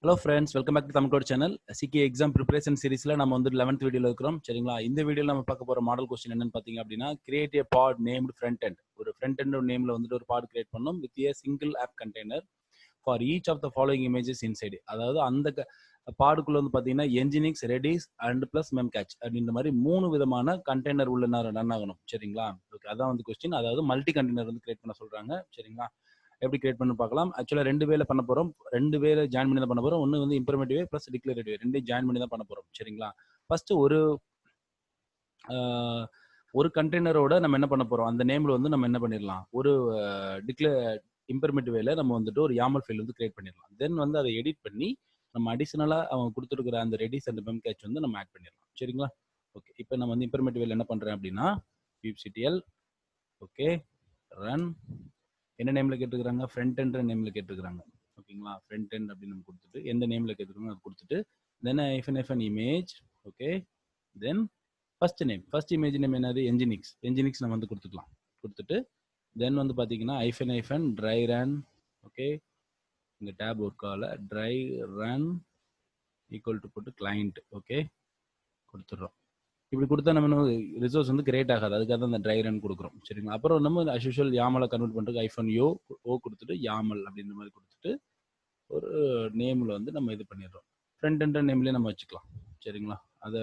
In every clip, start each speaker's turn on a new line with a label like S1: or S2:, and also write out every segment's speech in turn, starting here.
S1: Hello friends, welcome back to the Uncordon channel. CKA exam preparation series la நம்ம வந்து 11th வீடியோல இருக்கிறோம். சரிங்களா? இந்த வீடியோல நம்ம பார்க்க போற மாடல் क्वेश्चन என்னன்னு பாத்தீங்க அப்படினா create a pod named front end. ஒரு front end நேம்ல வந்துட்டு ஒரு pod கிரியேட் பண்ணனும் with a single app container for each of the following images inside. அதாவது அந்த பாடுக்குள்ள வந்து பாத்தீங்கன்னா Nginx, Redis and plus memcache அப்படின்ற மாதிரி மூணு விதமான கண்டெய்னர் உள்ள ரன் ஆகணும். சரிங்களா? ஓகே, அதான் வந்து क्वेश्चन. அதாவது மல்டி கண்டெய்னர் வந்து கிரியேட் பண்ண சொல்றாங்க. சரிங்களா? எப்படி கிரியேட் பண்ணி பார்க்கலாம். ஆக்சுவலா ரெண்டு வேல பண்ண போறோம். ரெண்டு வேல ஜாயின் பண்ணி தான் பண்ண போறோம். ஒன்னு வந்து இம்ப்ளிமென்டிவ் பிளஸ் டிக்ளரேட்டிவ் ரெண்டையும் ஜாயின் பண்ணி தான் பண்ண போறோம். சரிங்களா? ஃபர்ஸ்ட் ஒரு கண்டெய்னரோட நம்ம என்ன பண்ண போறோம், அந்த நேம்ல வந்து நம்ம என்ன பண்ணிடலாம், ஒரு இம்ப்ளிமென்டிவ் வேல நம்ம வந்துட்டு ஒரு YAML ஃபைல் வந்து கிரியேட் பண்ணிடலாம். தென் வந்து அதை எடிட் பண்ணி நம்ம அடிஷனலா அவங்க கொடுத்துருக்கிற அந்த ரெடிஸ் அண்ட் memcache வந்து நம்ம ஆட் பண்ணிடலாம். சரிங்களா? ஓகே, இப்போ நம்ம வந்து இம்ப்ளிமென்டிவ் வேல என்ன பண்றேன் அப்படின்னா kubectl ஓகே ரன் என்ன நேம்ல கேட்டுக்கிறாங்க, ஃப்ரண்ட் எண்ட் நேம்ல கேட்டுக்கிறாங்க. ஓகேங்களா? ஃப்ரண்ட் எண்ட் அப்படின்னு நம்ம கொடுத்துட்டு எந்த நேம்ல கேட்டுக்கிறோம் அது கொடுத்துட்டு தென் -n இமேஜ். ஓகே, தென் ஃபர்ஸ்ட் இமேஜ் நேம் என்னது, Nginx நம்ம வந்து கொடுத்துக்கலாம். கொடுத்துட்டு தென் வந்து பாத்தீங்கன்னா -dry run. ஓகே, இங்க டேப் ஒர்க் ஆகல, dry run ஈக்குவல் டு போட்டு கிளைண்ட். ஓகே, கொடுத்துடுறோம். இப்படி கொடுத்தா நம்ம ரிசோர்ஸ் வந்து கிரியேட் ஆகாது, அதுக்காக தான் அந்த ட்ரை ரன் கொடுக்குறோம். சரிங்களா? அப்புறம் நம்ம அஸ்யூஷுவல் யாமலை கன்வெர்ட் பண்ணுறதுக்கு -o கொடுத்துட்டு யாமல் அப்படின்ற மாதிரி கொடுத்துட்டு ஒரு நேமில் வந்து நம்ம இது பண்ணிடுறோம். ஃப்ரண்ட் எண்ட் நேம்லேயே நம்ம வச்சுக்கலாம். சரிங்களா? அதை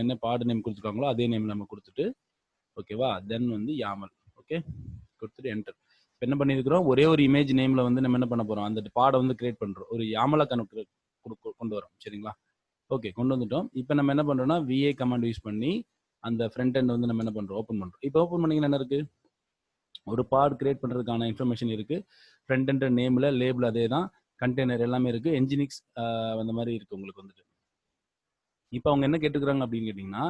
S1: என்ன பாடு நேம் கொடுத்துருக்காங்களோ அதே நேம் நம்ம கொடுத்துட்டு ஓகேவா, தென் வந்து யாமல். ஓகே, கொடுத்துட்டு என்டர். இப்போ என்ன பண்ணியிருக்கிறோம், ஒரே ஒரு இமேஜ் நேமில் வந்து நம்ம என்ன பண்ண போகிறோம், அந்த பாடை வந்து கிரியேட் பண்ணுறோம், ஒரு யாமலை கன்வெர்ட் கொண்டு வரோம். சரிங்களா? ஓகே, கொண்டு வந்துட்டோம். இப்போ நம்ம என்ன பண்றோம்னா VA கமாண்ட் யூஸ் பண்ணி அந்த ஃப்ரண்ட் எண்ட் வந்து நம்ம என்ன பண்றோம், ஓப்பன் பண்றோம். இப்போ ஓப்பன் பண்ணீங்கன்னா என்ன இருக்கு, ஒரு பாட் கிரியேட் பண்றதுக்கான இன்ஃபர்மேஷன் இருக்கு. ஃப்ரண்ட் எண்ட் நேம்ல லேபிள் அதே தான், கண்டெய்னர் எல்லாமே இருக்கு, Nginx அந்த மாதிரி இருக்கு உங்களுக்கு வந்துட்டு. இப்போ அவங்க என்ன கேட்டுக்கிறாங்க அப்படின்னு கேட்டீங்கன்னா,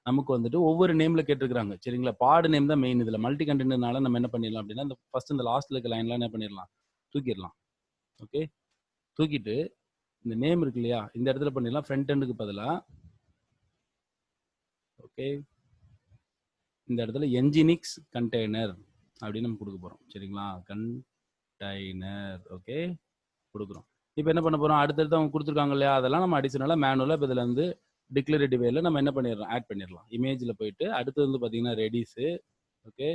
S1: நமக்கு வந்துட்டு ஒவ்வொரு நேம்ல கேட்டுக்கிறாங்க. சரிங்களா? பாடு நேம் தான் மெயின். இதுல மல்டி கண்டெய்னர்னால நம்ம என்ன பண்ணிடலாம் அப்படின்னா இந்த ஃபர்ஸ்ட் இந்த லாஸ்ட்ல இருக்க லைன்லாம் என்ன பண்ணிடலாம், தூக்கிடலாம். ஓகே, தூக்கிட்டு இந்த நேம் இருக்கு இல்லையா, இந்த இடத்துல பண்ணிடலாம் ஃப்ரண்ட் எண்டுக்கு பதிலா. ஓகே, இந்த இடத்துல Nginx கண்டெய்னர் அப்படின்னு நம்ம கொடுக்க போறோம். சரிங்களா? கண்டெய்னர். ஓகே, கொடுக்குறோம். இப்போ என்ன பண்ண போறோம், அடுத்தடுத்து அவங்க கொடுத்துருக்காங்க இல்லையா, அதெல்லாம் நம்ம அடிஷனலா மேனுவலா இப்போ இதுல வந்து டிக்ளரேட்டிவ் வேல நம்ம என்ன பண்ணிடலாம், ஆட் பண்ணிடலாம். இமேஜ்ல போயிட்டு அடுத்து வந்து பாத்தீங்கன்னா ரெடிஸ். ஓகே,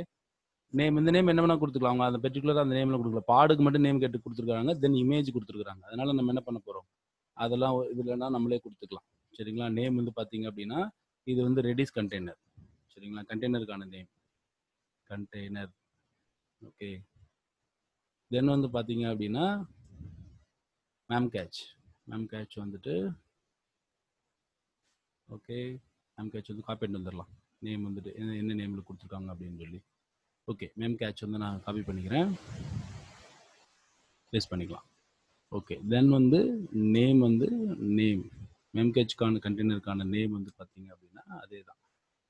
S1: நேம், இந்த நேம் என்ன வேணா கொடுத்துக்கலாம். அவங்க அந்த பெர்டிகுலரா அந்த நேம்ல கொடுக்கல, பாடுக்கு மட்டும் நேம் கேட்டு கொடுத்துருக்காங்க, தென் இமேஜ் கொடுத்துருக்காங்க. அதனால நம்ம என்ன பண்ண போறோம், அதெல்லாம் இதுலன்னா நம்மளே கொடுத்துக்கலாம். சரிங்களா? நேம் வந்து பாத்தீங்க அப்படின்னா இது வந்து ரெடிஸ் கண்டெய்னர். சரிங்களா? கண்டெய்னருக்கான நேம் கண்டெய்னர். ஓகே, தென் வந்து பாத்தீங்க அப்படின்னா memcache வந்துட்டு ஓகே, memcache வந்து காப்பி பண்ணிட்டு வந்துடலாம். நேம் வந்துட்டு என்ன நேம்ல கொடுத்துருக்காங்க அப்படின்னு சொல்லி. ஓகே, memcache வந்து நான் காப்பி பண்ணிக்கிறேன், பேஸ்ட் பண்ணிக்கலாம். ஓகே, தென் வந்து நேம் வந்து memcacheக்கான கண்டெய்னருக்கான நேம் வந்து பாத்தீங்க அப்படின்னா அதே தான்,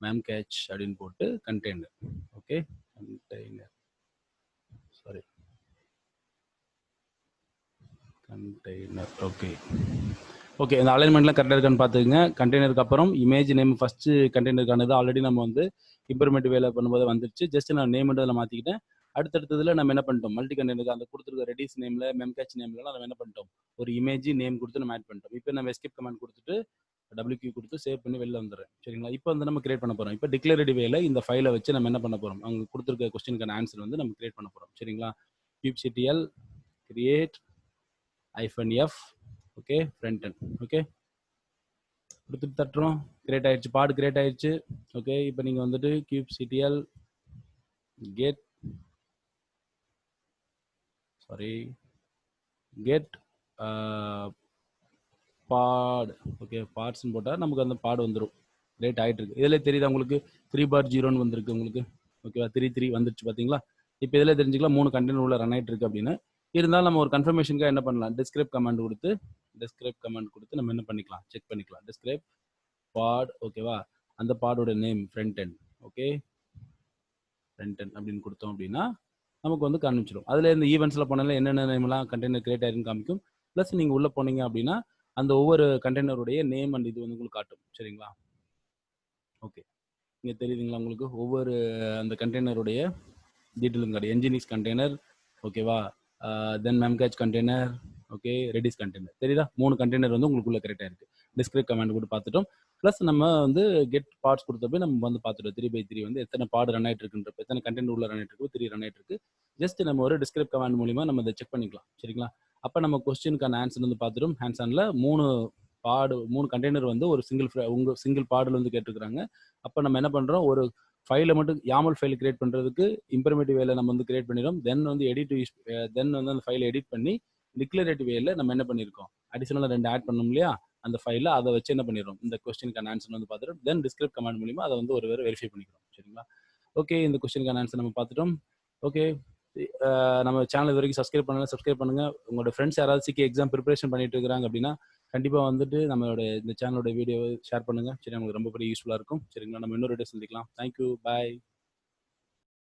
S1: memcache அப்படின்னு போட்டு container. Okay, container sorry container. Okay okay, இந்த அலைன்மெண்ட்லாம் கரெக்டாக இருக்கான்னு பார்த்துக்குங்க. கண்டெய்னருக்கு அப்புறம் இமேஜ் நேம் ஃபர்ஸ்ட் கண்டெய்னருக்கானது ஆல்ரெடி நம்ம வந்து இம்ப்ளிமெண்ட் வேலை பண்ணும்போது வந்துருச்சு. ஜஸ்ட் நான் நேம் அதில் மாற்றிக்கிட்டேன். அடுத்தடுத்ததுல நம்ம என்ன பண்ணிட்டோம், மல்டி கண்டெய்னருக்கு அந்த கொடுத்துருக்க ரெடிஸ் நேம்ல memcache நேம்லாம் நம்ம என்ன பண்ணிட்டோம், ஒரு இமேஜ் நேம் கொடுத்து நம்ம ஆட் பண்ணிட்டோம். இப்போ நம்ம எஸ்கேப் கமாண்ட் கொடுத்துட்டு WQ கொடுத்து சேவ் பண்ணி வெளில வந்துடுறேன். சரிங்களா? இப்போ வந்து நம்ம கிரியேட் பண்ண போறோம். இப்போ டிக்ளரேட்டிவ் வேல இந்த ஃபைலை வச்சு நம்ம என்ன பண்ண போறோம், அவங்க கொடுத்துருக்க கொஸ்டினுக்கான ஆன்சர் வந்து நம்ம கிரியேட் பண்ண போறோம். சரிங்களா? kubectl create -f okay front end. Okay, கொடுத்துட்டு தட்டுறோம், கிரியேட் ஆயிடுச்சு, பாடு கிரியேட் ஆயிடுச்சு. ஓகே, இப்போ நீங்க வந்துட்டு kubectl get பாட். ஓகே, பார்ட்ஸ்ன்னு போட்டால் நமக்கு அந்த பாடு வந்துடும். கிரியேட் ஆகிட்டு இருக்கு. இதில் தெரியுதா உங்களுக்கு 3/0 வந்திருக்கு உங்களுக்கு. ஓகேவா, 3 வந்துருச்சு பார்த்தீங்களா? இப்போ இதில் தெரிஞ்சுக்கலாம் 3 கண்டெய்னர் உள்ள ரன் ஆகிட்டு இருக்கு அப்படின்னு. இருந்தாலும் நம்ம ஒரு கன்ஃபர்மேஷனுக்காக என்ன பண்ணலாம், டிஸ்கிரைப் கமாண்ட் கொடுத்து நம்ம என்ன பண்ணிக்கலாம், செக் பண்ணிக்கலாம். Describe bot. ஓகேவா, அந்த பாடோட name front end. Okay, front end அப்படின்னு கொடுத்தோம் அப்படின்னா நமக்கு வந்து காமிச்சிடும். அதில் இந்த ஈவெண்ட்ஸில் போனாலும் என்னென்ன நேம்லாம் கண்டெய்னர் கிரியேட் ஆயிருன்னு காமிக்கும். ப்ளஸ் நீங்கள் உள்ளே போனீங்க அப்படின்னா அந்த ஒவ்வொரு கண்டெய்னருடைய நேம் அண்ட் இது வந்து உங்களுக்கு காட்டும். சரிங்களா? ஓகே, இங்கே தெரியுதுங்களா உங்களுக்கு ஒவ்வொரு அந்த கண்டெய்னருடைய டீட்டெயிலும் காட்டும். Nginx container. ஓகேவா, தென் memcache container. Okay, reduce container தெரியுதா? 3 கண்டெய்னர் வந்து உங்களுக்குள்ள கிரியேட் ஆயிருக்கு. டிஸ்கிரிப்ட் கமாண்ட் கூட பார்த்துட்டோம். ப்ளஸ் நம்ம வந்து கெட் பார்ட்ஸ் கொடுத்தப்ப நம்ம வந்து பார்த்துட்டோம் 3/3 வந்து எத்தனை பாடு ரன் ஆயிட்டு இருக்குன்றப்ப, எத்தனை கண்டென்ட் உள்ள ரன் ஆயிட்டு இருக்கு, 3 ரன் ஆயிட்டு இருக்கு. ஜஸ்ட் நம்ம ஒரு டிஸ்கிரிப்ட் கமாண்ட் மூலியமா நம்ம இதை செக் பண்ணிக்கலாம். சரிங்களா? அப்ப நம்ம கொஸ்டினுக்கான ஆன்சர் வந்து பார்த்துட்டோம். ஹேண்ட்ஸ் ஆன்ல 3 கண்டெய்னர் வந்து ஒரு சிங்கிள் பாடுல வந்து கேட்டிருக்காங்க. அப்ப நம்ம என்ன பண்றோம், ஒரு ஃபைல மட்டும் YAML ஃபைல் கிரியேட் பண்றதுக்கு இம்பர்மேட்டிவ் வேல நம்ம வந்து கிரியேட் பண்ணிடும். தென் வந்து தென் வந்து அந்த ஃபைலை எடிட் பண்ணி டிக்ளரேட்டிவ் வேல நம்ம என்ன பண்ணியிருக்கோம், அடிஷனலா 2 ஆட் பண்ணோம் இல்லையா, அந்த ஃபைல அதை வச்சு என்ன பண்ணிடுறோம், இந்த கொஸ்டினுக்கான ஆன்சர் வந்து பார்த்துட்டோம். தென் டிஸ்கிரிப்ட் கமாண்ட் மூலியமா அதை வந்து ஒரு வேற வெரிஃபை பண்ணிக்கிறோம். சரிங்களா? ஓகே, இந்த கொஸ்டினுக்கான ஆன்சர் நம்ம பார்த்துட்டோம். ஓகே, நம்ம சேனல் இது வரைக்கும் சப்ஸ்கிரைப் பண்ணல, சப்ஸ்கிரைப் பண்ணுங்க. உங்களோட ஃப்ரெண்ட்ஸ் யாராவது CKA எக்ஸாம் ப்ரிப்பரேஷன் பண்ணிட்டு இருக்காங்க அப்படின்னா கண்டிப்பா வந்துட்டு நம்மளோட இந்த சேனலோட வீடியோவை ஷேர் பண்ணுங்க. சரி, நமக்கு ரொம்ப பெரிய யூஸ்ஃபுல்லா இருக்கும். சரிங்களா? நம்ம இன்னொரு வீடியோ சந்திக்கலாம். தேங்க்யூ, பாய்.